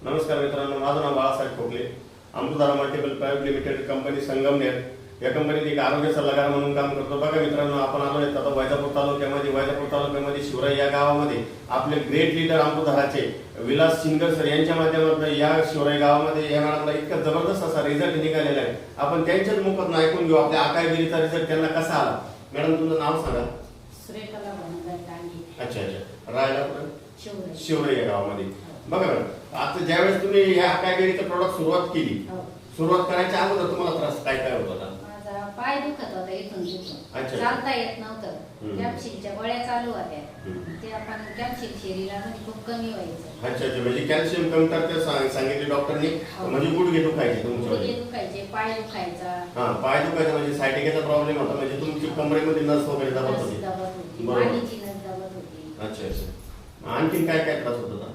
नमस्कार मित्रांनो, माझं नाव Balasaheb Khokle. Amrutara multiple private limited company Sangamner या कंपनीत एक आरोग्य सल्लागार म्हणून काम करतो. बघा मित्रांनो, आपण आलो आहेत आता वैजापूर तालुक्यामध्ये शिवराई या गावामध्ये आपले ग्रेट लीडर अमृताराचे विलास सिंगर सर यांच्या माध्यमातून या शिवराई गावामध्ये या मॅडमला इतका जबरदस्त असा रिझल्ट निघालेला आहे. आपण त्यांच्याच मुखातून ऐकून घेऊ आपल्या आकायगिरीचा रिझल्ट त्यांना कसा आला. मॅडम, तुमचं नाव सांगा. अच्छा, राहायला कुठं? शिवराई या गावामध्ये. बघा मॅडम, आता ज्यावेळेस तुम्ही ह्या आकायगिरीचं प्रोडक्ट सुरुवात केली, सुरुवात करायच्या अगोदर तुम्हाला त्रास काय काय होत होता? माझा पाय दुखत होता इथून अच्छा. चालता येत नव्हतं. कॅप्शिलच्या गोळ्या चालू होत्या, ते आपण कॅप्शिल शरीराला म्हणजे खूप कमी व्हायचं. अच्छा, म्हणजे कॅल्शियम कमतरता सांगितले डॉक्टरनी. म्हणजे गुडघे दुखायचे तुमचे? गुडघे दुखायचे, पाय दुखायचा. हा, पाय दुखायचा म्हणजे सायटिकाचा प्रॉब्लेम होता, म्हणजे तुमची कमरेमध्ये नस वगैरे दबत होती. मानेची नस दबत होती. अच्छा. आणखी काय काय त्रास होत होता?